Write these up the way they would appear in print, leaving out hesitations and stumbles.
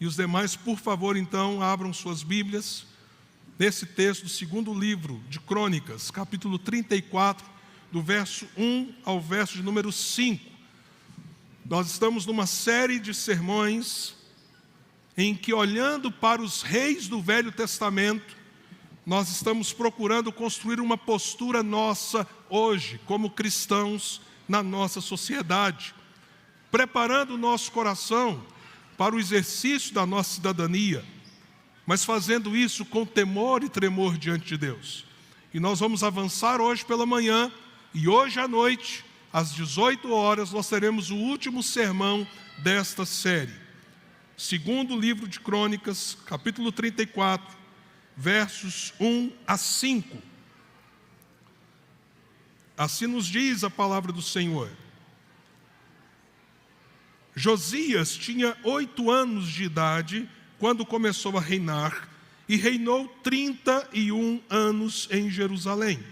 os demais, por favor, então, abram suas Bíblias nesse texto do segundo livro de Crônicas, capítulo 34, do verso 1 ao verso de número 5. Nós estamos numa série de sermões em que, olhando para os reis do Velho Testamento, nós estamos procurando construir uma postura nossa hoje, como cristãos, na nossa sociedade, preparando o nosso coração para o exercício da nossa cidadania, mas fazendo isso com temor e tremor diante de Deus. E nós vamos avançar hoje pela manhã, e hoje à noite, às 18 horas, nós teremos o último sermão desta série. Segundo livro de Crônicas, capítulo 34, versos 1 a 5. Assim nos diz a palavra do Senhor. Josias tinha 8 anos de idade quando começou a reinar, e reinou 31 anos em Jerusalém.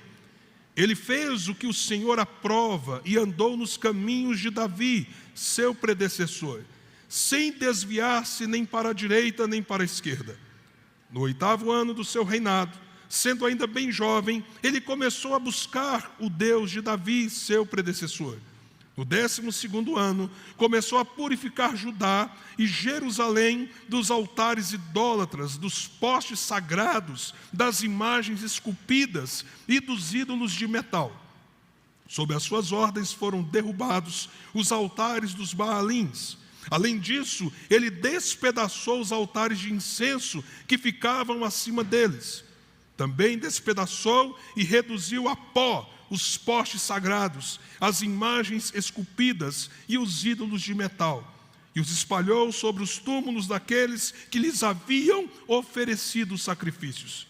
Ele fez o que o Senhor aprova e andou nos caminhos de Davi, seu predecessor, sem desviar-se nem para a direita nem para a esquerda. No 8º ano do seu reinado, sendo ainda bem jovem, ele começou a buscar o Deus de Davi, seu predecessor. No 12º ano, começou a purificar Judá e Jerusalém dos altares idólatras, dos postes sagrados, das imagens esculpidas e dos ídolos de metal. Sob as suas ordens foram derrubados os altares dos Baalins. Além disso, ele despedaçou os altares de incenso que ficavam acima deles. Também despedaçou e reduziu a pó os postes sagrados, as imagens esculpidas e os ídolos de metal, e os espalhou sobre os túmulos daqueles que lhes haviam oferecido sacrifícios.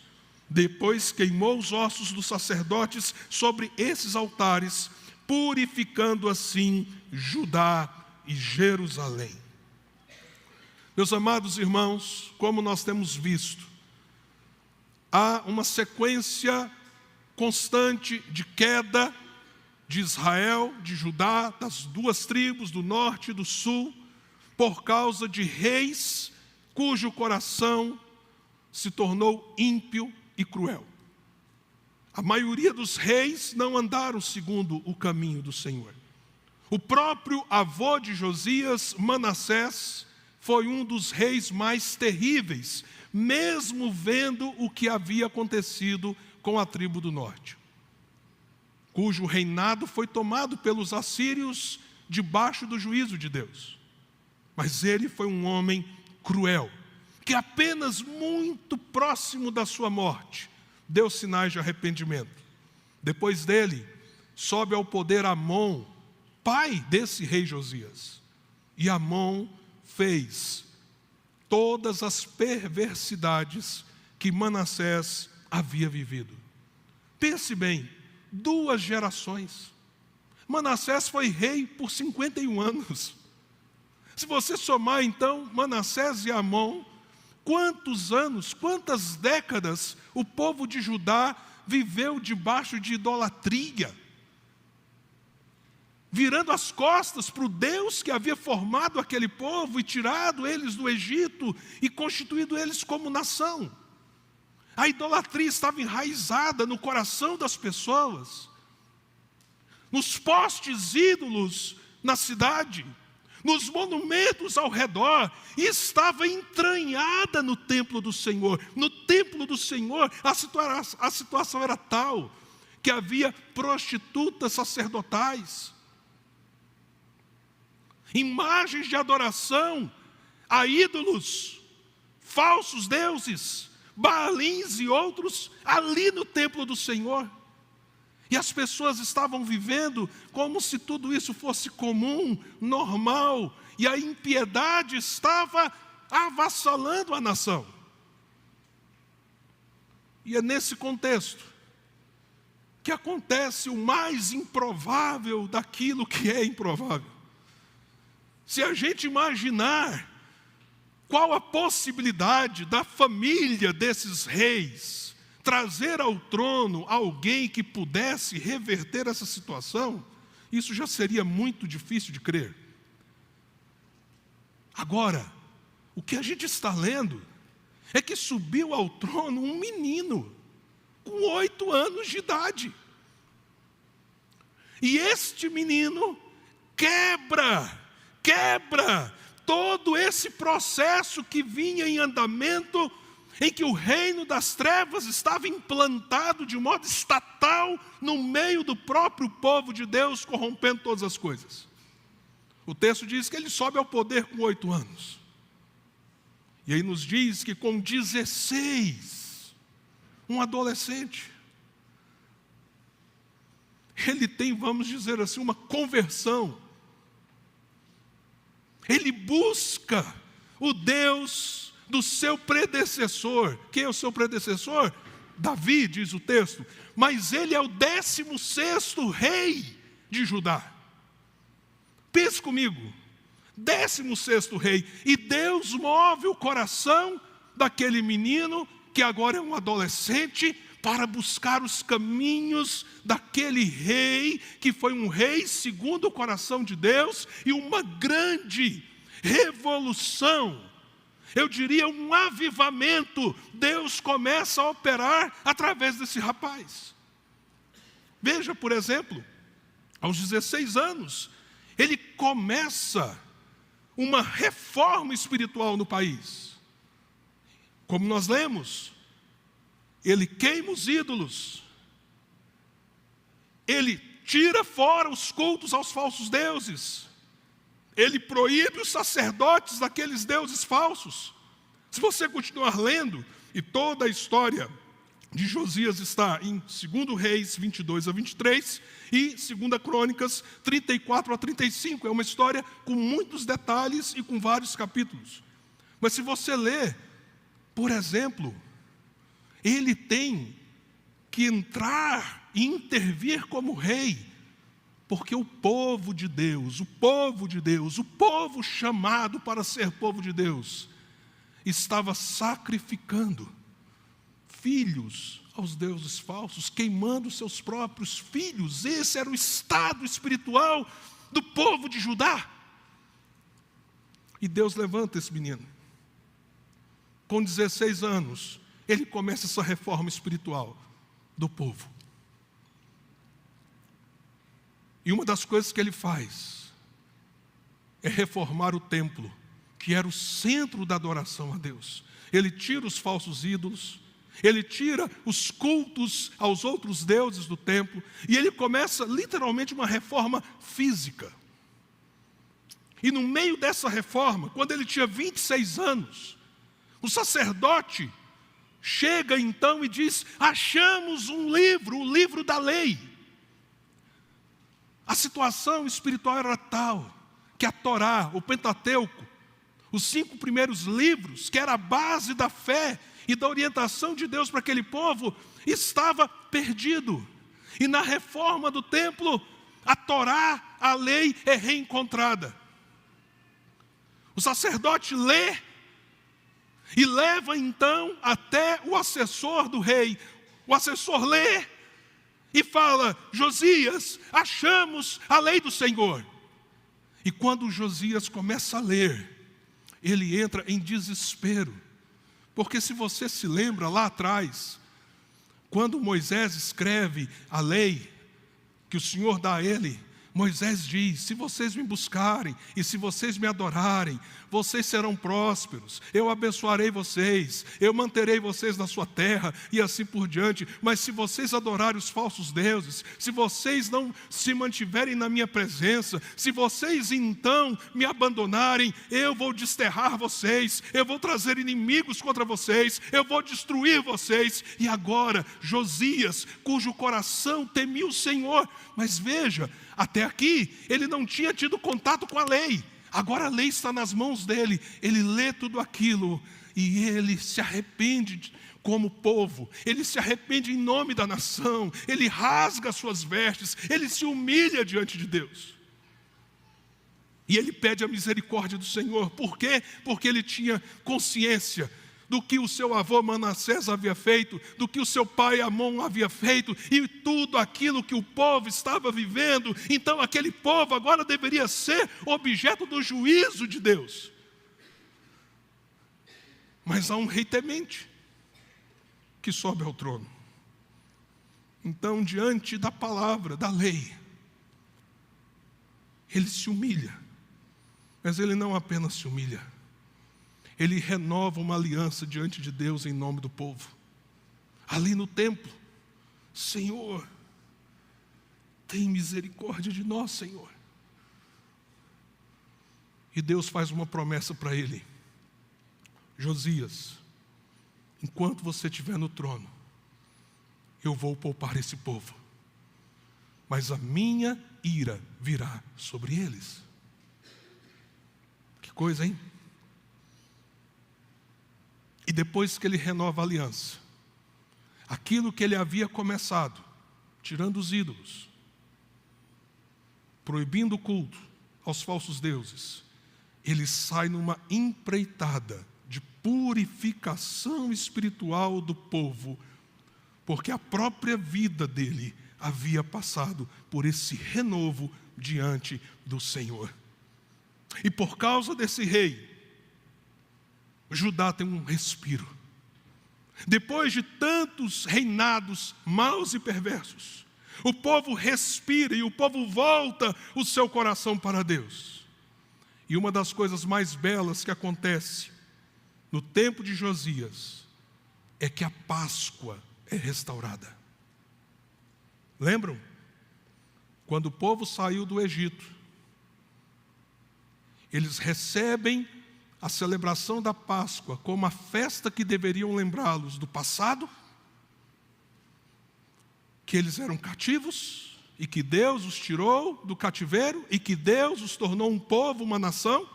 Depois queimou os ossos dos sacerdotes sobre esses altares, purificando assim Judá e Jerusalém. Meus amados irmãos, como nós temos visto, há uma sequência constante de queda de Israel, de Judá, das duas tribos do norte e do sul, por causa de reis cujo coração se tornou ímpio e cruel. A maioria dos reis não andaram segundo o caminho do Senhor. O próprio avô de Josias, Manassés, foi um dos reis mais terríveis, mesmo vendo o que havia acontecido com a tribo do norte, cujo reinado foi tomado pelos assírios debaixo do juízo de Deus. Mas ele foi um homem cruel, que apenas muito próximo da sua morte, deu sinais de arrependimento. Depois dele, sobe ao poder Amon, pai desse rei Josias. E Amon fez todas as perversidades que Manassés havia vivido. Pense bem, 2 gerações. Manassés foi rei por 51 anos. Se você somar então Manassés e Amon, quantos anos, quantas décadas o povo de Judá viveu debaixo de idolatria, virando as costas para o Deus que havia formado aquele povo e tirado eles do Egito e constituído eles como nação. A idolatria estava enraizada no coração das pessoas, nos postes ídolos na cidade, nos monumentos ao redor, e estava entranhada no templo do Senhor. No templo do Senhor, a situação era tal que havia prostitutas sacerdotais, imagens de adoração a ídolos, falsos deuses, Baalins e outros, ali no templo do Senhor. E as pessoas estavam vivendo como se tudo isso fosse comum, normal, e a impiedade estava avassalando a nação. E é nesse contexto que acontece o mais improvável daquilo que é improvável. Se a gente imaginar qual a possibilidade da família desses reis trazer ao trono alguém que pudesse reverter essa situação, isso já seria muito difícil de crer. Agora, O que a gente está lendo é que subiu ao trono um menino com 8 anos de idade. E este menino quebra todo esse processo que vinha em andamento, em que o reino das trevas estava implantado de modo estatal no meio do próprio povo de Deus, corrompendo todas as coisas. O texto diz que ele sobe ao poder com 8 anos. E aí nos diz que com 16, um adolescente, ele tem, vamos dizer assim, uma conversão. Ele busca o Deus do seu predecessor. Quem é o seu predecessor? Davi, diz o texto. Mas ele é o 16º rei de Judá. Pense comigo. 16º rei. E Deus move o coração daquele menino, que agora é um adolescente, para buscar os caminhos daquele rei, que foi um rei segundo o coração de Deus, e uma grande revolução, eu diria um avivamento, Deus começa a operar através desse rapaz. Veja, por exemplo, aos 16 anos, ele começa uma reforma espiritual no país. Como nós lemos, ele queima os ídolos, ele tira fora os cultos aos falsos deuses, ele proíbe os sacerdotes daqueles deuses falsos. Se você continuar lendo, e toda a história de Josias está em 2 Reis 22 a 23 e 2 Crônicas 34 a 35, é uma história com muitos detalhes e com vários capítulos. Mas se você ler, por exemplo, ele tem que entrar e intervir como rei, porque o povo de Deus, o povo chamado para ser povo de Deus, estava sacrificando filhos aos deuses falsos, queimando seus próprios filhos. Esse era o estado espiritual do povo de Judá. E Deus levanta esse menino. Com 16 anos, ele começa essa reforma espiritual do povo. E uma das coisas que ele faz é reformar o templo, que era o centro da adoração a Deus. Ele tira os falsos ídolos, ele tira os cultos aos outros deuses do templo, e ele começa literalmente uma reforma física. E no meio dessa reforma, quando ele tinha 26 anos, o sacerdote chega então e diz: achamos um livro, o livro da lei. A situação espiritual era tal que a Torá, o Pentateuco, os 5 primeiros livros, que era a base da fé e da orientação de Deus para aquele povo, estava perdido. E na reforma do templo, a Torá, a lei, é reencontrada. O sacerdote lê e leva então até o assessor do rei. O assessor lê e fala: Josias, achamos a lei do Senhor. E quando Josias começa a ler, ele entra em desespero. Porque se você se lembra lá atrás, quando Moisés escreve a lei que o Senhor dá a ele, Moisés diz: se vocês me buscarem e se vocês me adorarem, vocês serão prósperos, eu abençoarei vocês, eu manterei vocês na sua terra e assim por diante. Mas se vocês adorarem os falsos deuses, se vocês não se mantiverem na minha presença, se vocês então me abandonarem, eu vou desterrar vocês, eu vou trazer inimigos contra vocês, eu vou destruir vocês. E agora Josias, cujo coração temia o Senhor, mas veja, até aqui ele não tinha tido contato com a lei. Agora a lei está nas mãos dele. Ele lê tudo aquilo e ele se arrepende como povo. Ele se arrepende em nome da nação. Ele rasga as suas vestes. Ele se humilha diante de Deus. E ele pede a misericórdia do Senhor. Por quê? Porque ele tinha consciência do que o seu avô Manassés havia feito, do que o seu pai Amon havia feito, e tudo aquilo que o povo estava vivendo. Então aquele povo agora deveria ser objeto do juízo de Deus. mas há um rei temente que sobe ao trono. Então, diante da palavra, da lei, ele se humilha. Mas ele não apenas se humilha, ele renova uma aliança diante de Deus em nome do povo. Ali no templo, Senhor, tem misericórdia de nós, Senhor. E Deus faz uma promessa para ele: Josias, enquanto você estiver no trono, eu vou poupar esse povo, mas a minha ira virá sobre eles. Que coisa, hein? E depois que ele renova a aliança, aquilo que ele havia começado, tirando os ídolos, proibindo o culto aos falsos deuses, ele sai numa empreitada de purificação espiritual do povo, porque a própria vida dele havia passado por esse renovo diante do Senhor. E por causa desse rei, Judá tem um respiro. Depois de tantos reinados maus e perversos, o povo respira e o povo volta o seu coração para Deus. E uma das coisas mais belas que acontece no tempo de Josias é que a Páscoa é restaurada. Lembram? Quando o povo saiu do Egito, eles recebem a celebração da Páscoa como a festa que deveriam lembrá-los do passado, que eles eram cativos e que Deus os tirou do cativeiro e que Deus os tornou um povo, uma nação.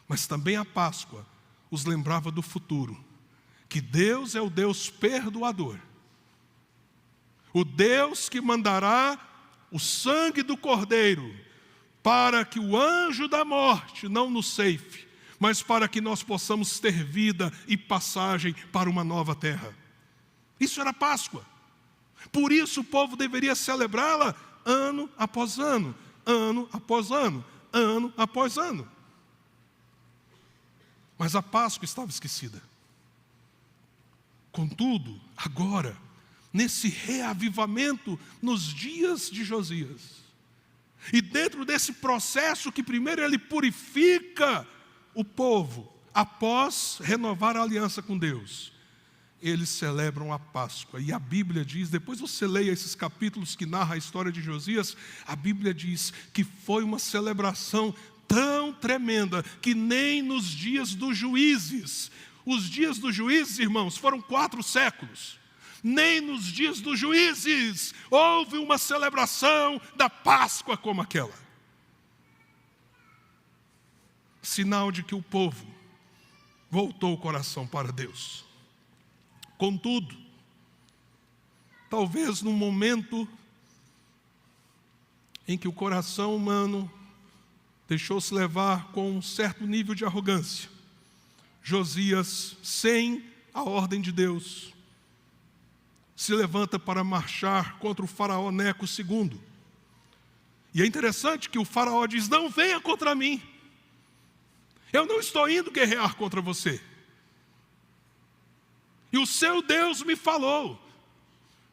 Mas também a Páscoa os lembrava do futuro, que Deus é o Deus perdoador, o Deus que mandará o sangue do Cordeiro para que o anjo da morte não nos ceife, mas para que nós possamos ter vida e passagem para uma nova terra. Isso era Páscoa. Por isso o povo deveria celebrá-la ano após ano, ano após ano, ano após ano. Mas a Páscoa estava esquecida. Contudo, agora, nesse reavivamento nos dias de Josias, e dentro desse processo que primeiro ele purifica o povo, após renovar a aliança com Deus, eles celebram a Páscoa. E a Bíblia diz, depois você leia esses capítulos que narram a história de Josias, a Bíblia diz que foi uma celebração tão tremenda que nem nos dias dos juízes, os dias dos juízes, irmãos, foram 4 séculos, nem nos dias dos juízes houve uma celebração da Páscoa como aquela. Sinal de que o povo voltou o coração para Deus. Contudo, talvez num momento em que o coração humano deixou-se levar com um certo nível de arrogância, Josias, sem a ordem de Deus, se levanta para marchar contra o faraó Neco II. E é interessante que o faraó diz: não venha contra mim, eu não estou indo guerrear contra você. E o seu Deus me falou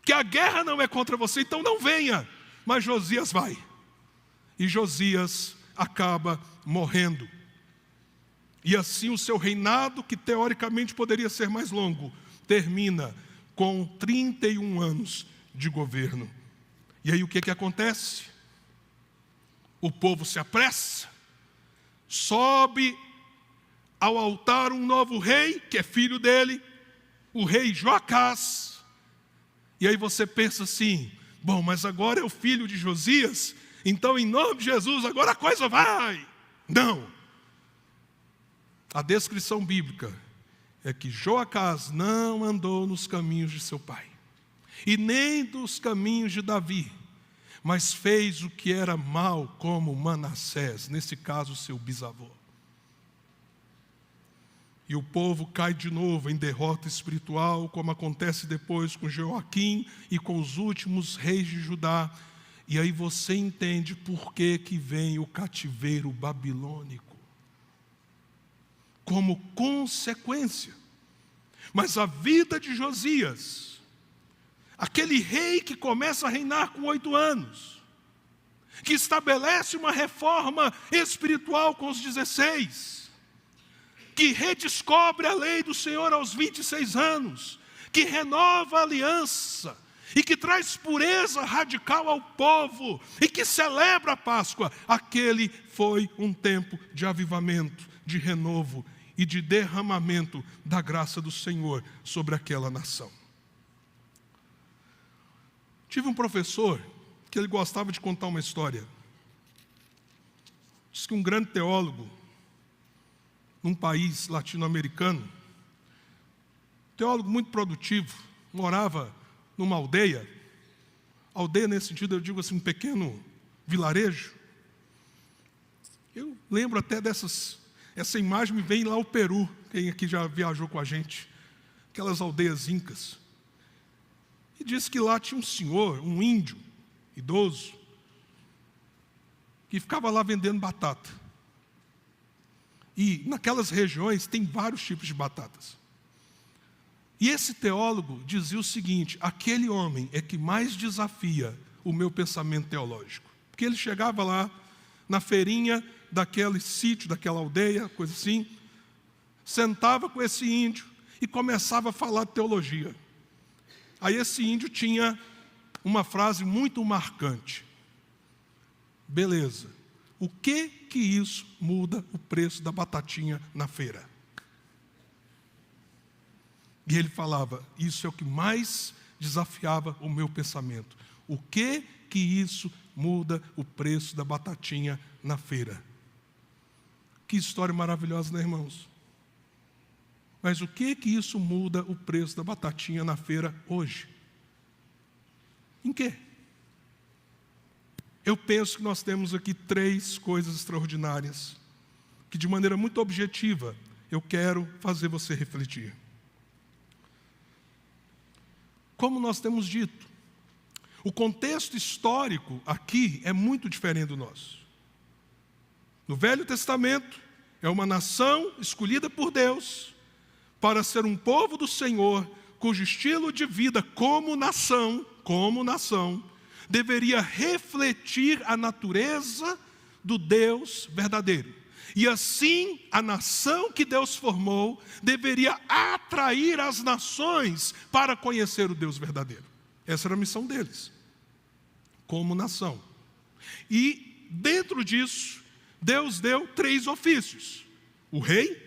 que a guerra não é contra você, então não venha. Mas Josias vai. E Josias acaba morrendo. E assim o seu reinado, que teoricamente poderia ser mais longo, termina com 31 anos de governo. E aí o que acontece? O povo se apressa, sobe ao altar um novo rei, que é filho dele, o rei Joacás. E aí você pensa assim: bom, mas agora é o filho de Josias, então em nome de Jesus agora a coisa vai. Não. A descrição bíblica é que Joacás não andou nos caminhos de seu pai, e nem dos caminhos de Davi, mas fez o que era mal, como Manassés, nesse caso seu bisavô. E o povo cai de novo em derrota espiritual, como acontece depois com Joaquim e com os últimos reis de Judá. E aí você entende por que vem o cativeiro babilônico. Como consequência Mas a vida de Josias, aquele rei que começa a reinar com 8 anos, que estabelece uma reforma espiritual com os 16, que redescobre a lei do Senhor aos 26 anos, que renova a aliança, e que traz pureza radical ao povo, e que celebra a Páscoa. Aquele foi um tempo de avivamento, de renovo e de derramamento da graça do Senhor sobre aquela nação. Tive um professor que ele gostava de contar uma história. Diz que um grande teólogo, num país latino-americano, teólogo muito produtivo, morava numa aldeia nesse sentido eu digo assim, um pequeno vilarejo. Eu lembro até essa imagem me vem lá ao Peru, quem aqui já viajou com a gente, aquelas aldeias incas. E disse que lá tinha um senhor, um índio, idoso, que ficava lá vendendo batata. E naquelas regiões tem vários tipos de batatas. E esse teólogo dizia o seguinte: aquele homem é que mais desafia o meu pensamento teológico. Porque ele chegava lá na feirinha daquele sítio, daquela aldeia, coisa assim, sentava com esse índio e começava a falar de teologia. Aí esse índio tinha uma frase muito marcante. Beleza, o que isso muda o preço da batatinha na feira? E ele falava, isso é o que mais desafiava o meu pensamento. O que isso muda o preço da batatinha na feira? Que história maravilhosa, né, irmãos? Mas o que isso muda o preço da batatinha na feira hoje? Em quê? Eu penso que nós temos aqui 3 coisas extraordinárias, que de maneira muito objetiva, eu quero fazer você refletir. Como nós temos dito, o contexto histórico aqui é muito diferente do nosso. No Velho Testamento, é uma nação escolhida por Deus para ser um povo do Senhor, cujo estilo de vida como nação, deveria refletir a natureza do Deus verdadeiro. E assim, a nação que Deus formou deveria atrair as nações para conhecer o Deus verdadeiro. Essa era a missão deles, como nação. E dentro disso, Deus deu 3 ofícios: o rei,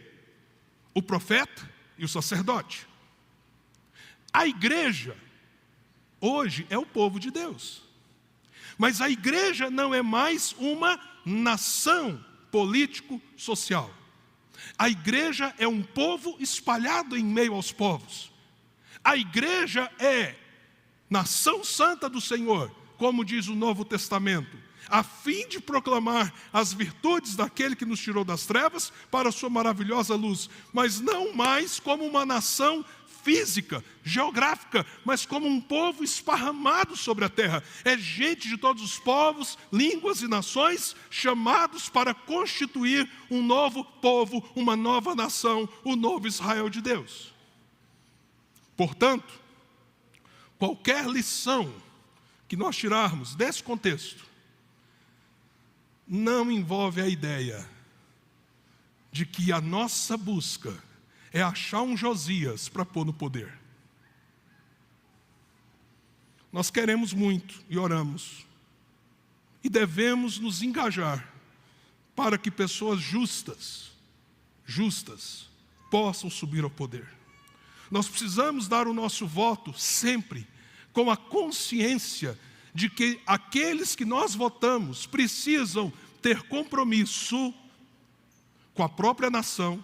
o profeta e o sacerdote. A igreja, hoje, é o povo de Deus. Mas a igreja não é mais uma nação político-social. A igreja é um povo espalhado em meio aos povos. A igreja é nação santa do Senhor, como diz o Novo Testamento, a fim de proclamar as virtudes daquele que nos tirou das trevas para a sua maravilhosa luz, mas não mais como uma nação física, geográfica, mas como um povo esparramado sobre a terra. É gente de todos os povos, línguas e nações, chamados para constituir um novo povo, uma nova nação, o novo Israel de Deus. Portanto, qualquer lição que nós tirarmos desse contexto, não envolve a ideia de que a nossa busca é achar um Josias para pôr no poder. Nós queremos muito e oramos, e devemos nos engajar para que pessoas justas possam subir ao poder. Nós precisamos dar o nosso voto sempre com a consciência de que aqueles que nós votamos precisam ter compromisso com a própria nação,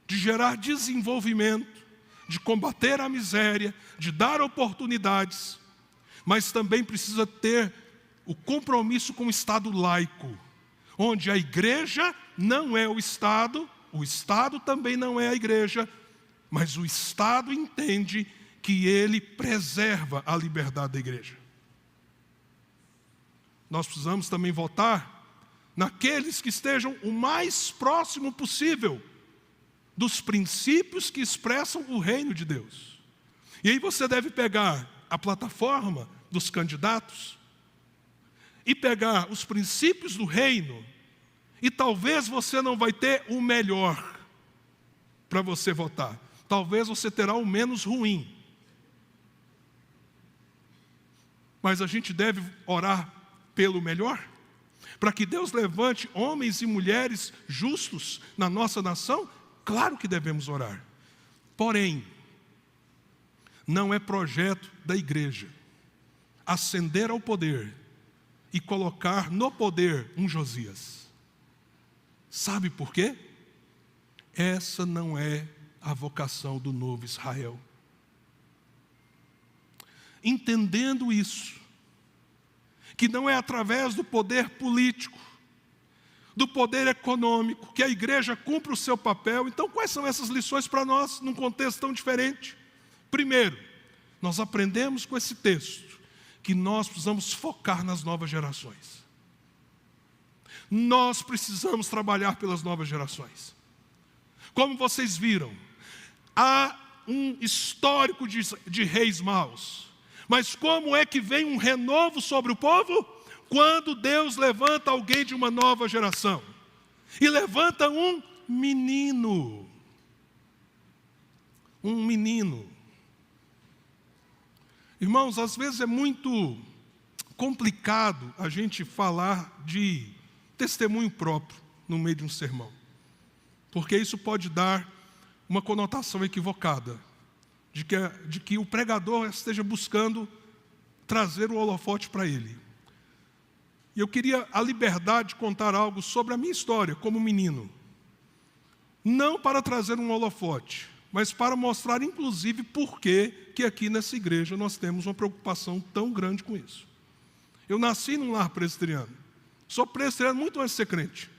de gerar desenvolvimento, de combater a miséria, de dar oportunidades, mas também precisa ter o compromisso com o Estado laico, onde a igreja não é o Estado também não é a igreja, mas o Estado entende que ele preserva a liberdade da igreja. Nós precisamos também votar naqueles que estejam o mais próximo possível dos princípios que expressam o reino de Deus. E aí você deve pegar a plataforma dos candidatos e pegar os princípios do reino, e talvez você não vai ter o melhor para você votar. Talvez você terá o menos ruim. Mas a gente deve orar pelo melhor, para que Deus levante homens e mulheres justos na nossa nação. Claro que devemos orar. Porém, não é projeto da igreja ascender ao poder e colocar no poder um Josias. Sabe por quê? Essa não é a vocação do novo Israel. Entendendo isso, que não é através do poder político, do poder econômico, que a igreja cumpre o seu papel. Então, quais são essas lições para nós, num contexto tão diferente? Primeiro, nós aprendemos com esse texto que nós precisamos focar nas novas gerações. Nós precisamos trabalhar pelas novas gerações. Como vocês viram, há um histórico de reis maus. Mas como é que vem um renovo sobre o povo? Quando Deus levanta alguém de uma nova geração. E levanta um menino. Um menino. Irmãos, às vezes é muito complicado a gente falar de testemunho próprio no meio de um sermão. Porque isso pode dar uma conotação equivocada de que o pregador esteja buscando trazer o holofote para ele. E eu queria a liberdade de contar algo sobre a minha história como menino. Não para trazer um holofote, mas para mostrar inclusive por que aqui nessa igreja nós temos uma preocupação tão grande com isso. Eu nasci num lar presbiteriano. Sou presbiteriano muito antes de ser crente.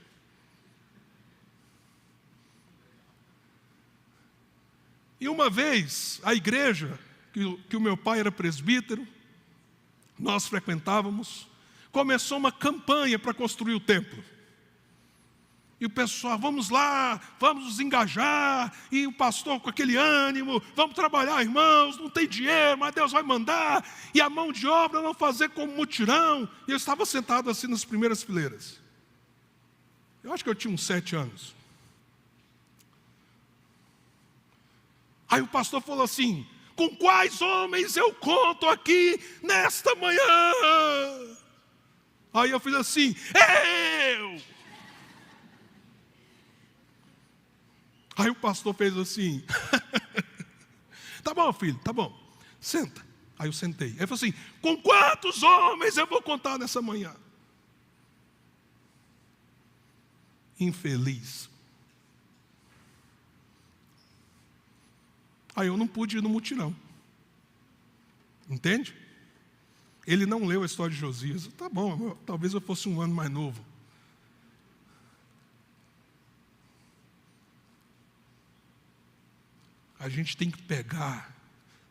E uma vez, a igreja, que o meu pai era presbítero, nós frequentávamos, começou uma campanha para construir o templo. E o pessoal, vamos lá, vamos nos engajar. E o pastor com aquele ânimo, vamos trabalhar, irmãos, não tem dinheiro, mas Deus vai mandar. E a mão de obra não fazer como mutirão. E eu estava sentado assim nas primeiras fileiras. Eu acho que eu tinha uns 7 anos. Aí o pastor falou assim: com quais homens eu conto aqui nesta manhã? Aí eu fiz assim: eu! Aí o pastor fez assim: tá bom, filho, tá bom, senta. Aí eu sentei. Aí ele falou assim: com quantos homens eu vou contar nessa manhã? Infeliz. Aí eu não pude ir no mutirão. Entende? Ele não leu a história de Josias. Tá bom, talvez eu fosse um ano mais novo. A gente tem que pegar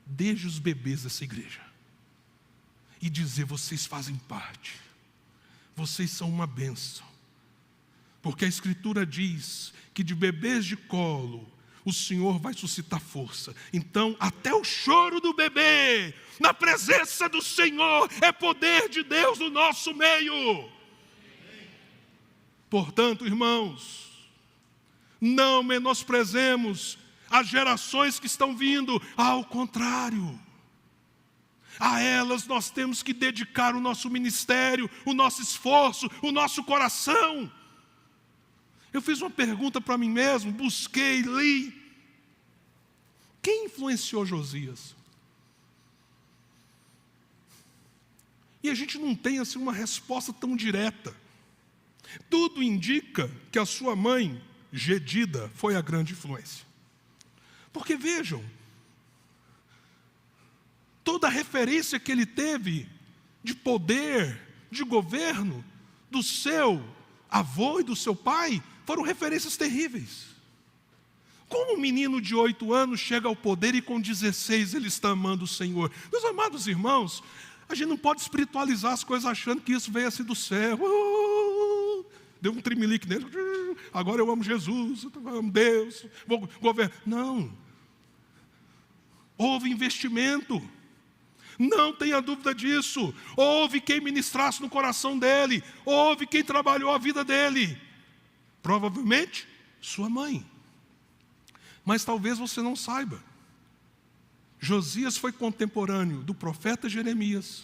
desde os bebês dessa igreja e dizer: vocês fazem parte. Vocês são uma bênção. Porque a Escritura diz que de bebês de colo o Senhor vai suscitar força. Então, até o choro do bebê, na presença do Senhor, é poder de Deus no nosso meio. Portanto, irmãos, não menosprezemos as gerações que estão vindo. Ao contrário, a elas nós temos que dedicar o nosso ministério, o nosso esforço, o nosso coração. Eu fiz uma pergunta para mim mesmo, busquei, li. Quem influenciou Josias? E a gente não tem assim uma resposta tão direta. Tudo indica que a sua mãe, Gedida, foi a grande influência. Porque vejam, toda a referência que ele teve de poder, de governo, do seu avô e do seu pai, foram referências terríveis. Como um menino de 8 anos chega ao poder e com 16 ele está amando o Senhor? Meus amados irmãos, a gente não pode espiritualizar as coisas achando que isso veio assim do céu. Deu um trimelique nele. agora eu amo Jesus, eu amo Deus, vou governar. Não. Houve investimento. Não tenha dúvida disso. Houve quem ministrasse no coração dele. Houve quem trabalhou a vida dele. Provavelmente, sua mãe. Mas talvez você não saiba. Josias foi contemporâneo do profeta Jeremias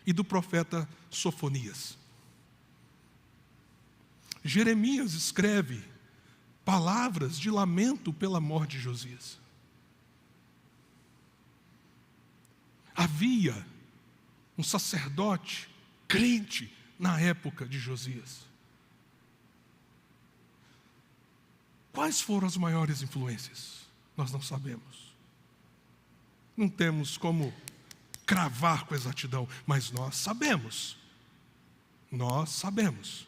e do profeta Sofonias. Jeremias escreve palavras de lamento pela morte de Josias. Havia um sacerdote crente na época de Josias. Quais foram as maiores influências? Nós não sabemos. Não temos como cravar com exatidão, mas nós sabemos. Nós sabemos.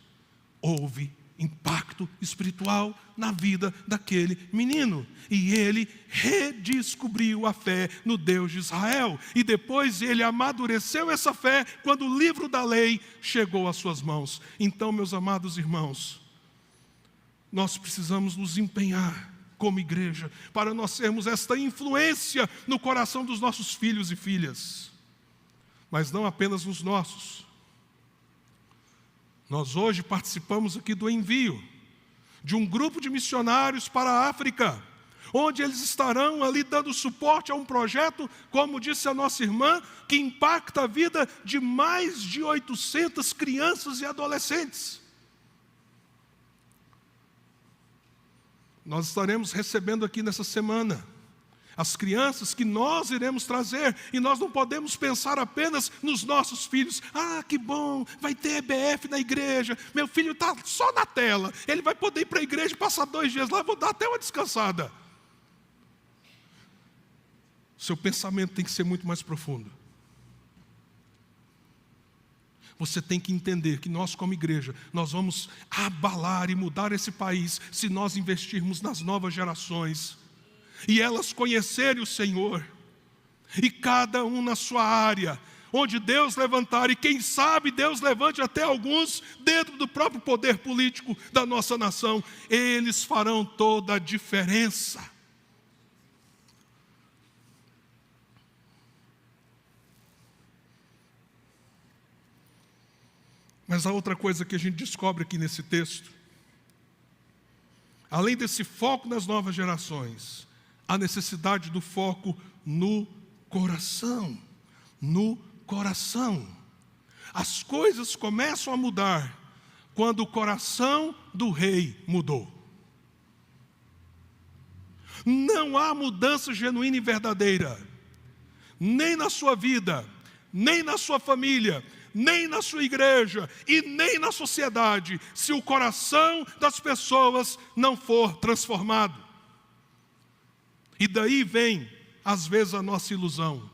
Houve impacto espiritual na vida daquele menino. E ele redescobriu a fé no Deus de Israel. E depois ele amadureceu essa fé quando o livro da lei chegou às suas mãos. Então, meus amados irmãos, nós precisamos nos empenhar como igreja para nós sermos esta influência no coração dos nossos filhos e filhas. Mas não apenas nos nossos. Nós hoje participamos aqui do envio de um grupo de missionários para a África, onde eles estarão ali dando suporte a um projeto, como disse a nossa irmã, que impacta a vida de mais de 800 crianças e adolescentes. Nós estaremos recebendo aqui nessa semana as crianças que nós iremos trazer, e nós não podemos pensar apenas nos nossos filhos. Ah, que bom, vai ter EBF na igreja, meu filho está só na tela, ele vai poder ir para a igreja e passar 2 dias lá, vou dar até uma descansada. Seu pensamento tem que ser muito mais profundo. Você tem que entender que nós, como igreja, nós vamos abalar e mudar esse país se nós investirmos nas novas gerações e elas conhecerem o Senhor, e cada um na sua área, onde Deus levantar, e quem sabe Deus levante até alguns dentro do próprio poder político da nossa nação, eles farão toda a diferença. Mas há outra coisa que a gente descobre aqui nesse texto. Além desse foco nas novas gerações, a necessidade do foco no coração. No coração. As coisas começam a mudar quando o coração do rei mudou. Não há mudança genuína e verdadeira, nem na sua vida, nem na sua família, nem na sua igreja e nem na sociedade, se o coração das pessoas não for transformado. E daí vem, às vezes, a nossa ilusão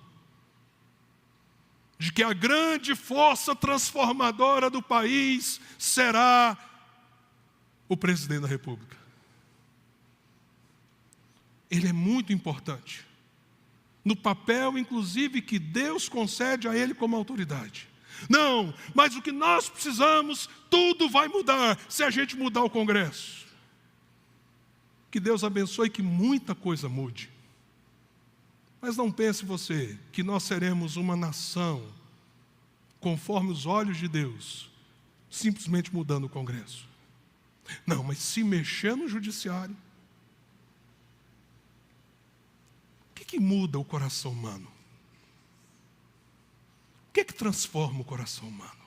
de que a grande força transformadora do país será o presidente da República. Ele é muito importante, no papel, inclusive, que Deus concede a ele como autoridade. Não, mas o que nós precisamos, tudo vai mudar se a gente mudar o Congresso. Que Deus abençoe e que muita coisa mude. Mas não pense você que nós seremos uma nação conforme os olhos de Deus, simplesmente mudando o Congresso. Não, mas se mexer no judiciário, o que muda o coração humano? O que transforma o coração humano?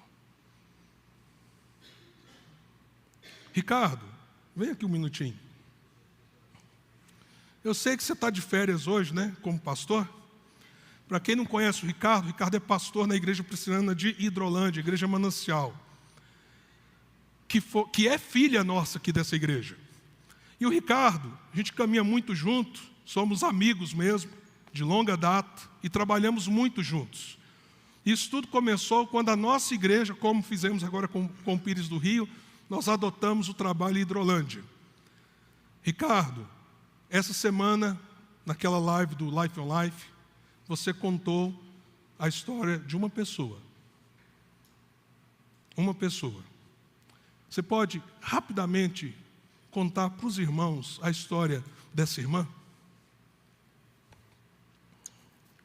Ricardo, vem aqui um minutinho. Eu sei que você está de férias hoje, né, como pastor. Para quem não conhece o Ricardo é pastor na Igreja Presbiteriana de Hidrolândia, Igreja Manancial, que é filha nossa aqui dessa igreja. E o Ricardo, a gente caminha muito junto, somos amigos mesmo, de longa data, e trabalhamos muito juntos. Isso tudo começou quando a nossa igreja, como fizemos agora com o Pires do Rio, nós adotamos o trabalho em Hidrolândia. Ricardo, essa semana, naquela live do Life on Life, você contou a história de uma pessoa. Uma pessoa. Você pode rapidamente contar para os irmãos a história dessa irmã?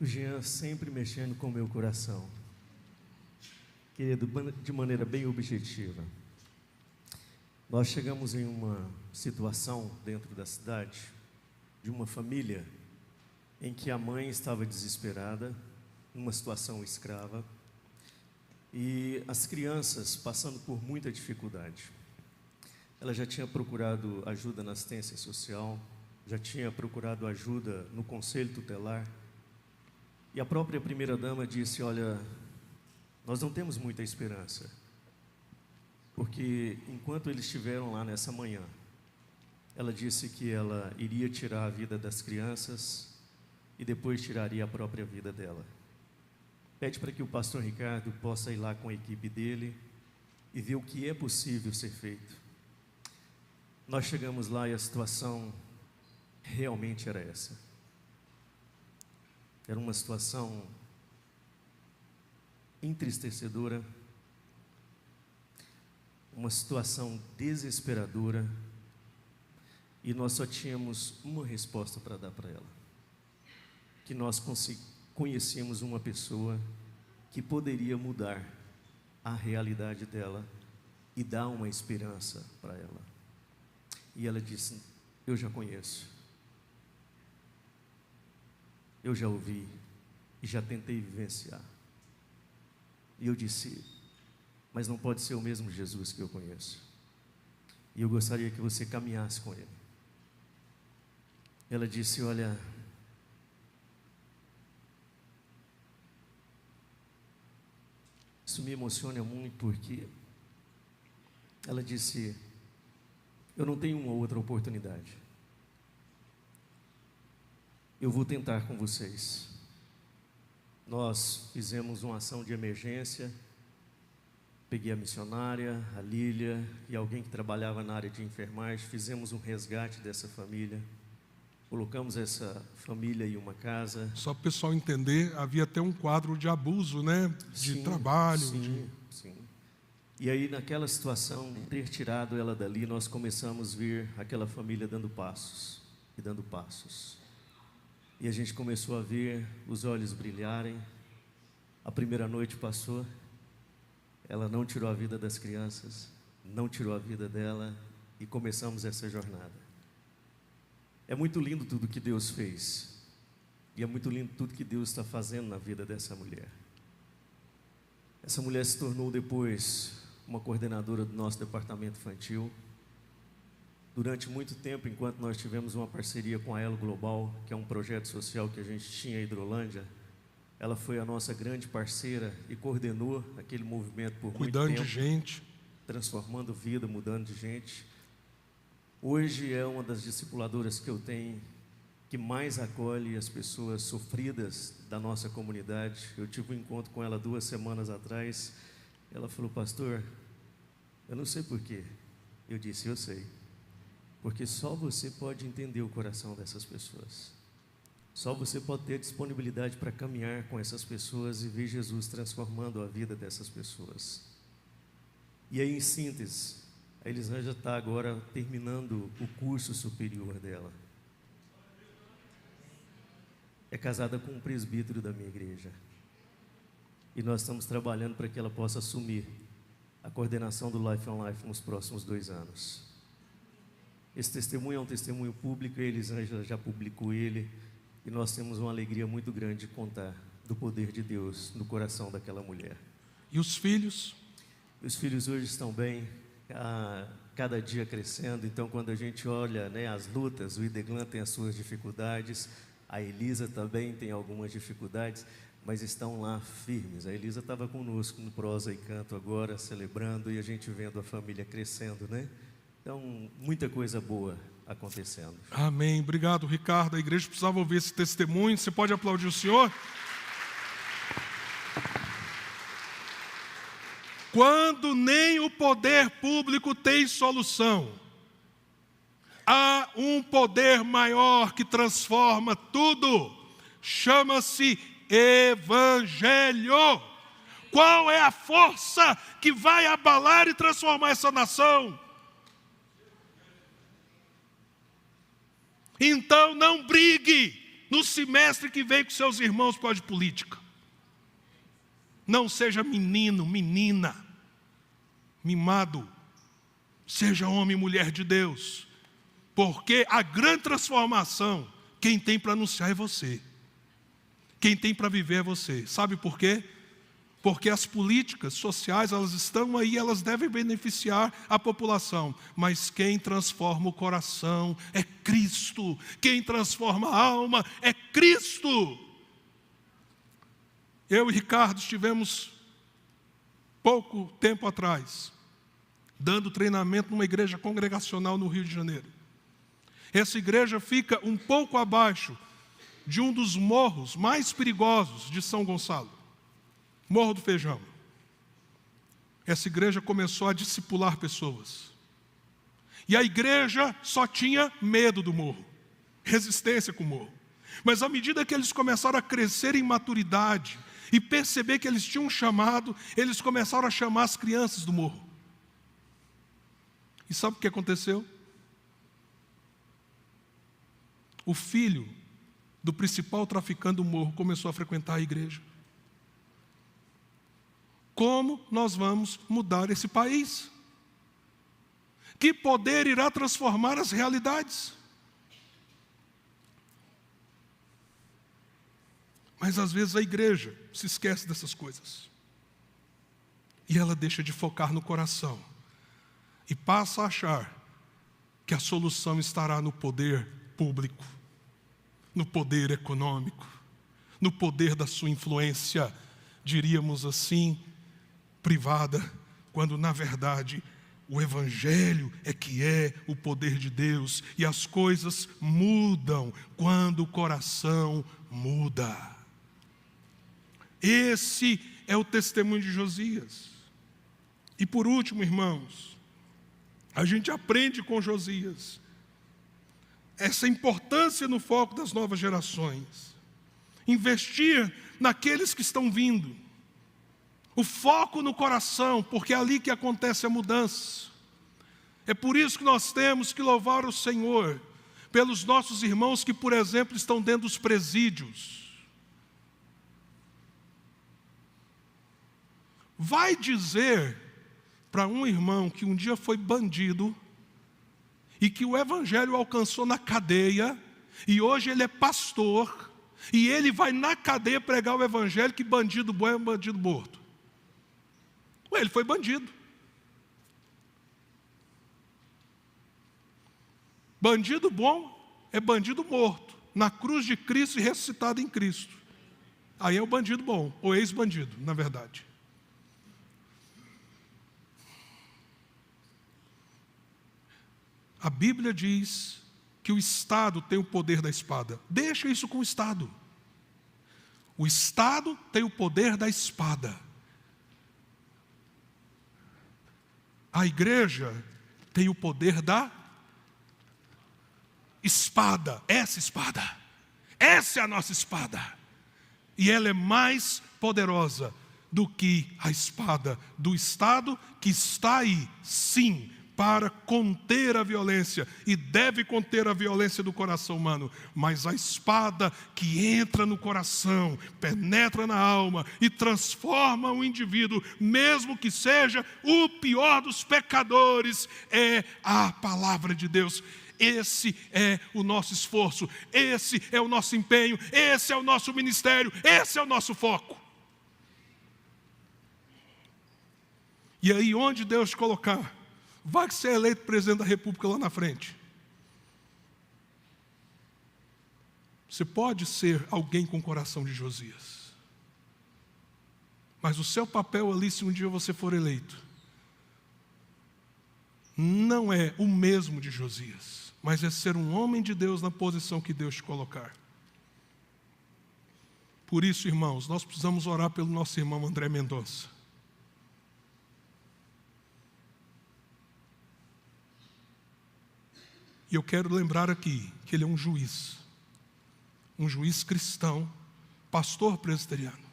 O Jean sempre mexendo com o meu coração. Querido, de maneira bem objetiva. Nós chegamos em uma situação dentro da cidade, de uma família, em que a mãe estava desesperada, numa situação escrava, e as crianças passando por muita dificuldade. Ela já tinha procurado ajuda na assistência social, já tinha procurado ajuda no conselho tutelar, e a própria primeira-dama disse: olha, nós não temos muita esperança, porque enquanto eles estiveram lá nessa manhã, ela disse que ela iria tirar a vida das crianças e depois tiraria a própria vida dela. Pede para que o pastor Ricardo possa ir lá com a equipe dele e ver o que é possível ser feito. Nós chegamos lá e a situação realmente era essa. Era uma situação entristecedora, uma situação desesperadora, e nós só tínhamos uma resposta para dar para ela: que nós conhecíamos uma pessoa que poderia mudar a realidade dela e dar uma esperança para ela. E ela disse: eu já conheço, eu já ouvi e já tentei vivenciar. E eu disse: mas não pode ser o mesmo Jesus que eu conheço, e eu gostaria que você caminhasse com ele. Ela disse: olha, isso me emociona muito, porque ela disse: eu não tenho uma outra oportunidade, eu vou tentar com vocês. Nós fizemos uma ação de emergência, peguei a missionária, a Lília e alguém que trabalhava na área de enfermagem, fizemos um resgate dessa família, colocamos essa família em uma casa. Só para o pessoal entender, havia até um quadro de abuso, né? De trabalho. Sim. E aí, naquela situação, de ter tirado ela dali, nós começamos a ver aquela família dando passos e dando passos. E a gente começou a ver os olhos brilharem. A primeira noite passou, ela não tirou a vida das crianças, não tirou a vida dela, e começamos essa jornada. É muito lindo tudo que Deus fez, e é muito lindo tudo que Deus está fazendo na vida dessa mulher. Essa mulher se tornou depois uma coordenadora do nosso departamento infantil. Durante muito tempo, enquanto nós tivemos uma parceria com a Elo Global, que é um projeto social que a gente tinha em Hidrolândia, ela foi a nossa grande parceira e coordenou aquele movimento por muito tempo. Cuidando de gente. Transformando vida, mudando de gente. Hoje é uma das discipuladoras que eu tenho, que mais acolhe as pessoas sofridas da nossa comunidade. Eu tive um encontro com ela 2 semanas atrás. Ela falou: pastor, eu não sei porquê. Eu disse: eu sei. Porque só você pode entender o coração dessas pessoas. Só você pode ter disponibilidade para caminhar com essas pessoas e ver Jesus transformando a vida dessas pessoas. E aí, em síntese, a Elisângela está agora terminando o curso superior dela. É casada com um presbítero da minha igreja. E nós estamos trabalhando para que ela possa assumir a coordenação do Life on Life nos próximos 2 anos. Esse testemunho é um testemunho público, a Elisângela já publicou ele, e nós temos uma alegria muito grande de contar do poder de Deus no coração daquela mulher. E os filhos? Os filhos hoje estão bem, cada dia crescendo. Então, quando a gente olha, né, as lutas, o Ideglan tem as suas dificuldades, a Elisa também tem algumas dificuldades, mas estão lá firmes. A Elisa estava conosco no Prosa e Canto agora, celebrando, e a gente vendo a família crescendo, né? Então, muita coisa boa acontecendo. Amém. Obrigado, Ricardo. A igreja precisava ouvir esse testemunho. Você pode aplaudir o senhor? Quando nem o poder público tem solução, há um poder maior que transforma tudo. Chama-se Evangelho. Qual é a força que vai abalar e transformar essa nação? Então não brigue no semestre que vem com seus irmãos por causa de política. Não seja menino, menina, mimado. Seja homem e mulher de Deus. Porque a grande transformação, quem tem para anunciar é você. Quem tem para viver é você. Sabe por quê? Porque as políticas sociais, elas estão aí, elas devem beneficiar a população. Mas quem transforma o coração é Cristo. Quem transforma a alma é Cristo. Eu e Ricardo estivemos, pouco tempo atrás, dando treinamento numa igreja congregacional no Rio de Janeiro. Essa igreja fica um pouco abaixo de um dos morros mais perigosos de São Gonçalo, Morro do Feijão. Essa igreja começou a discipular pessoas. E a igreja só tinha medo do morro, resistência com o morro. Mas à medida que eles começaram a crescer em maturidade e perceber que eles tinham um chamado, eles começaram a chamar as crianças do morro. E sabe o que aconteceu? O filho do principal traficante do morro começou a frequentar a igreja. Como nós vamos mudar esse país? Que poder irá transformar as realidades? Mas às vezes a igreja se esquece dessas coisas. E ela deixa de focar no coração. E passa a achar que a solução estará no poder público, no poder econômico, no poder da sua influência, diríamos assim, privada, quando na verdade o Evangelho é que é o poder de Deus, e as coisas mudam quando o coração muda. Esse é o testemunho de Josias. E por último, irmãos, a gente aprende com Josias essa importância no foco das novas gerações. Investir naqueles que estão vindo. O foco no coração, porque é ali que acontece a mudança. É por isso que nós temos que louvar o Senhor pelos nossos irmãos que, por exemplo, estão dentro dos presídios. Vai dizer para um irmão que um dia foi bandido e que o Evangelho alcançou na cadeia, e hoje ele é pastor, e ele vai na cadeia pregar o Evangelho, que bandido bom é um bandido morto. Ué, ele foi bandido. Bandido bom é bandido morto, na cruz de Cristo e ressuscitado em Cristo. Aí é o bandido bom, ou ex-bandido, na verdade. A Bíblia diz que o Estado tem o poder da espada. Deixa isso com o Estado. O Estado tem o poder da espada. A igreja tem o poder da espada. Essa é a nossa espada. E ela é mais poderosa do que a espada do Estado, que está aí, sim, para conter a violência, e deve conter a violência do coração humano, mas a espada que entra no coração, penetra na alma e transforma o indivíduo, mesmo que seja o pior dos pecadores, é a palavra de Deus. Esse é o nosso esforço, esse é o nosso empenho, esse é o nosso ministério, esse é o nosso foco. E aí, onde Deus te colocar, vai ser eleito presidente da República lá na frente. Você pode ser alguém com o coração de Josias. Mas o seu papel ali, se um dia você for eleito, não é o mesmo de Josias, mas é ser um homem de Deus na posição que Deus te colocar. Por isso, irmãos, nós precisamos orar pelo nosso irmão André Mendonça. E eu quero lembrar aqui que ele é um juiz cristão, pastor presbiteriano.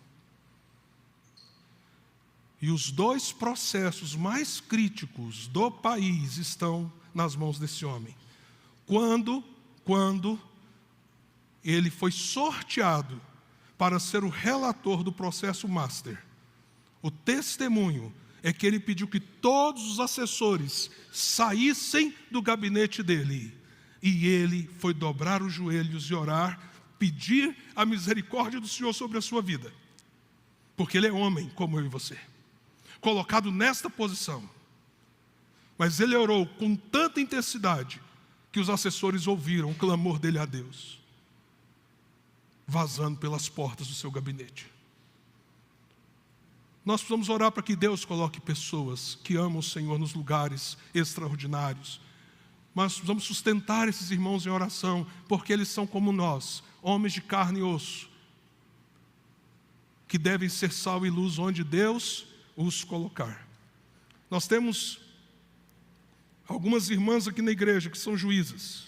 E os dois processos mais críticos do país estão nas mãos desse homem. Quando ele foi sorteado para ser o relator do processo master, o testemunho é que ele pediu que todos os assessores saíssem do gabinete dele. E ele foi dobrar os joelhos e orar, pedir a misericórdia do Senhor sobre a sua vida. Porque ele é homem como eu e você, colocado nesta posição. Mas ele orou com tanta intensidade que os assessores ouviram o clamor dele a Deus, vazando pelas portas do seu gabinete. Nós precisamos orar para que Deus coloque pessoas que amam o Senhor nos lugares extraordinários. Mas precisamos sustentar esses irmãos em oração, porque eles são como nós, homens de carne e osso, que devem ser sal e luz onde Deus os colocar. Nós temos algumas irmãs aqui na igreja que são juízas,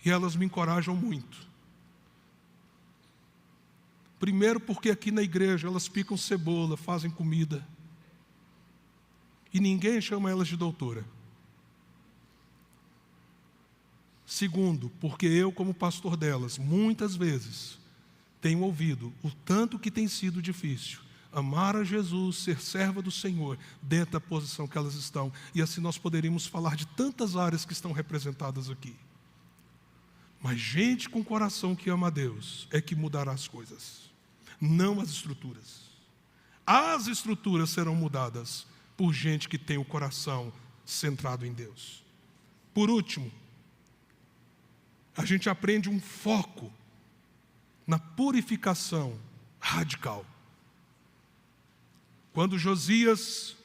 e elas me encorajam muito. Primeiro porque aqui na igreja elas picam cebola, fazem comida, e ninguém chama elas de doutora. Segundo, porque eu, como pastor delas, muitas vezes tenho ouvido o tanto que tem sido difícil amar a Jesus, ser serva do Senhor, dentro da posição que elas estão. E assim nós poderíamos falar de tantas áreas que estão representadas aqui. Mas gente com coração que ama a Deus é que mudará as coisas, não as estruturas. As estruturas serão mudadas por gente que tem o coração centrado em Deus. Por último, a gente aprende um foco na purificação radical. Quando Josias,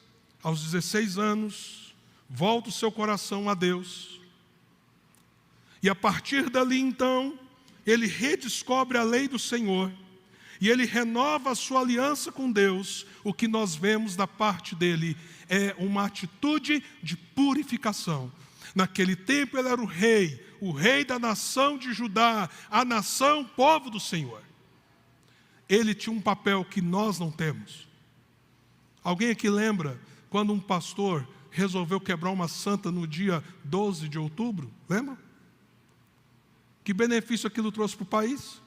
aos 16 anos, volta o seu coração a Deus, e a partir dali então, ele redescobre a lei do Senhor, e ele renova a sua aliança com Deus, o que nós vemos da parte dele é uma atitude de purificação. Naquele tempo ele era o rei da nação de Judá, a nação, povo do Senhor. Ele tinha um papel que nós não temos. Alguém aqui lembra quando um pastor resolveu quebrar uma santa no dia 12 de outubro? Lembra? Que benefício aquilo trouxe para o país?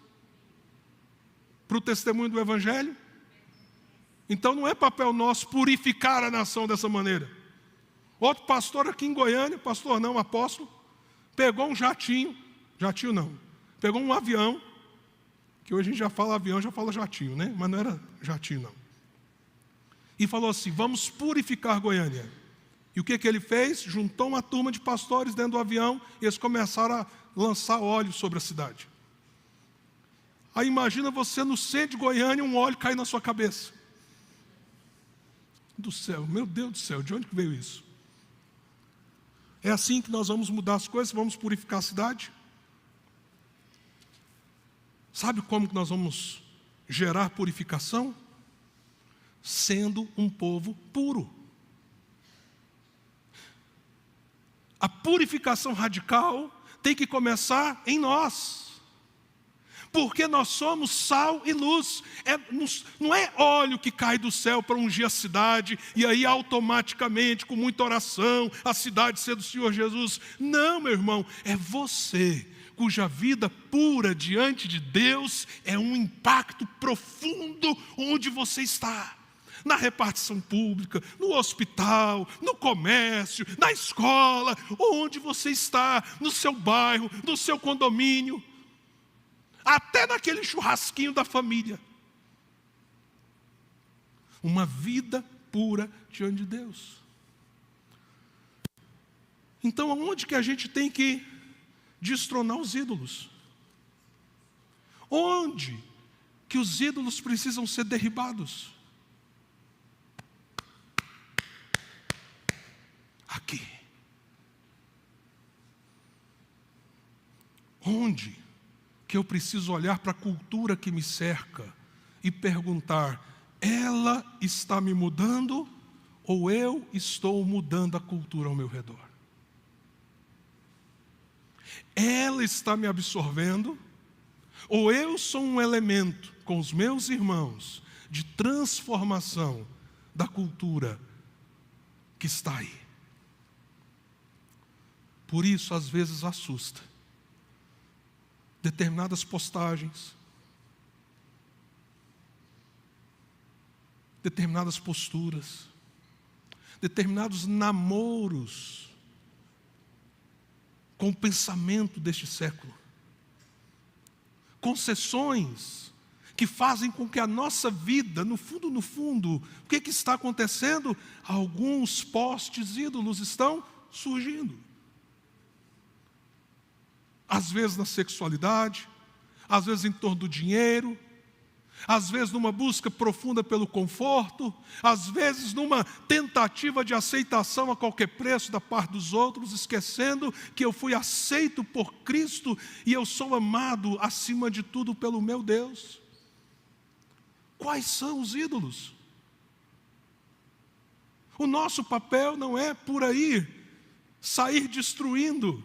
Para o testemunho do Evangelho? Então não é papel nosso purificar a nação dessa maneira. Outro pastor aqui em Goiânia, pastor não, apóstolo, pegou um jatinho não, pegou um avião, que hoje a gente já fala avião, já fala jatinho, né? Mas não era jatinho não. E falou assim, vamos purificar Goiânia. E o que ele fez? Juntou uma turma de pastores dentro do avião, e eles começaram a lançar óleo sobre a cidade. Aí imagina você no centro de Goiânia, um óleo cair na sua cabeça. Do céu, meu Deus do céu, de onde que veio isso? É assim que nós vamos mudar as coisas, vamos purificar a cidade? Sabe como que nós vamos gerar purificação? Sendo um povo puro. A purificação radical tem que começar em nós. Porque nós somos sal e luz. Não é óleo que cai do céu para ungir a cidade, e aí automaticamente, com muita oração, a cidade ser do Senhor Jesus. Não, meu irmão, é você, cuja vida pura diante de Deus é um impacto profundo onde você está. Na repartição pública, no hospital, no comércio, na escola, onde você está, no seu bairro, no seu condomínio, até naquele churrasquinho da família. Uma vida pura diante de Deus. Então, aonde que a gente tem que destronar os ídolos? Onde que os ídolos precisam ser derribados? Aqui. Onde que eu preciso olhar para a cultura que me cerca e perguntar, ela está me mudando ou eu estou mudando a cultura ao meu redor? Ela está me absorvendo ou eu sou um elemento com os meus irmãos de transformação da cultura que está aí. Por isso, às vezes, assusta. Determinadas postagens, determinadas posturas, determinados namoros com o pensamento deste século, concessões que fazem com que a nossa vida, no fundo, o que está acontecendo? Alguns postes ídolos estão surgindo. Às vezes na sexualidade, às vezes em torno do dinheiro, às vezes numa busca profunda pelo conforto, às vezes numa tentativa de aceitação a qualquer preço da parte dos outros, esquecendo que eu fui aceito por Cristo e eu sou amado acima de tudo pelo meu Deus. Quais são os ídolos? O nosso papel não é por aí sair destruindo.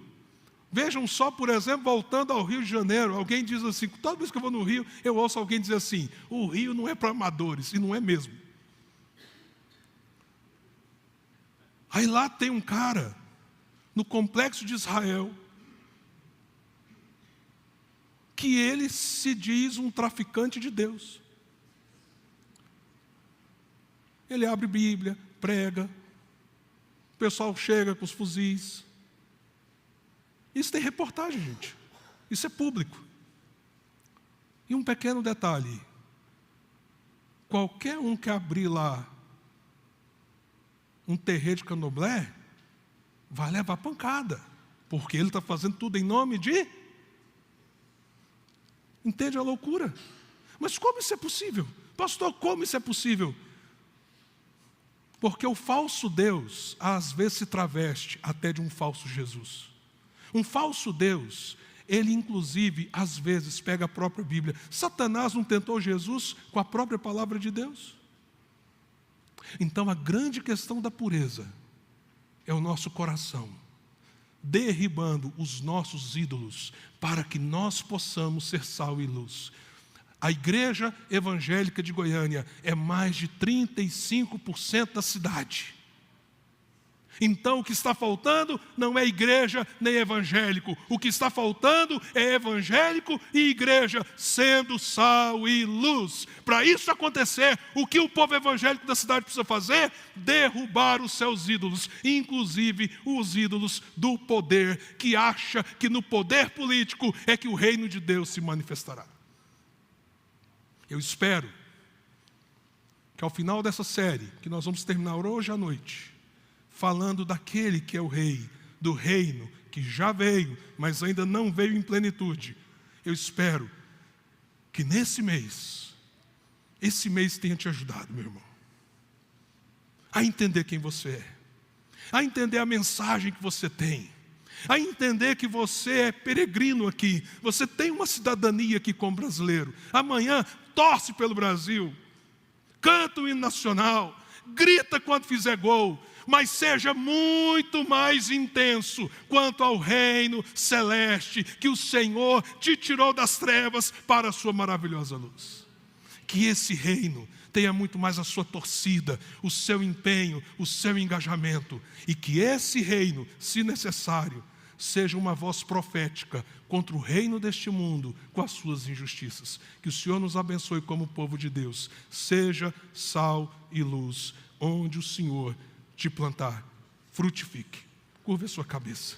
Vejam só, por exemplo, voltando ao Rio de Janeiro, alguém diz assim, toda vez que eu vou no Rio, eu ouço alguém dizer assim, o Rio não é para amadores, e não é mesmo. Aí lá tem um cara, no Complexo de Israel, que ele se diz um traficante de Deus. Ele abre Bíblia, prega, o pessoal chega com os fuzis. Isso tem reportagem, gente. Isso é público. E um pequeno detalhe. Qualquer um que abrir lá um terreiro de candomblé vai levar pancada. Porque ele está fazendo tudo em nome de... Entende a loucura? Mas como isso é possível? Pastor, como isso é possível? Porque o falso Deus, às vezes, se traveste até de um falso Jesus. Um falso Deus, ele inclusive, às vezes, pega a própria Bíblia. Satanás não tentou Jesus com a própria palavra de Deus? Então, a grande questão da pureza é o nosso coração, derribando os nossos ídolos, para que nós possamos ser sal e luz. A igreja evangélica de Goiânia é mais de 35% da cidade. Então o que está faltando não é igreja nem evangélico. O que está faltando é evangélico e igreja sendo sal e luz. Para isso acontecer, o que o povo evangélico da cidade precisa fazer? Derrubar os seus ídolos, inclusive os ídolos do poder, que acha que no poder político é que o reino de Deus se manifestará. Eu espero que ao final dessa série, que nós vamos terminar hoje à noite, falando daquele que é o rei, do reino que já veio, mas ainda não veio em plenitude. Eu espero que nesse mês, esse mês tenha te ajudado, meu irmão, a entender quem você é, a entender a mensagem que você tem, a entender que você é peregrino aqui, você tem uma cidadania aqui como brasileiro. Amanhã, torce pelo Brasil, canta o hino nacional, grita quando fizer gol, mas seja muito mais intenso quanto ao reino celeste que o Senhor te tirou das trevas para a sua maravilhosa luz. Que esse reino tenha muito mais a sua torcida, o seu empenho, o seu engajamento, e que esse reino, se necessário, seja uma voz profética contra o reino deste mundo com as suas injustiças. Que o Senhor nos abençoe como povo de Deus. Seja sal e luz onde o Senhor te plantar, frutifique. Curva a sua cabeça.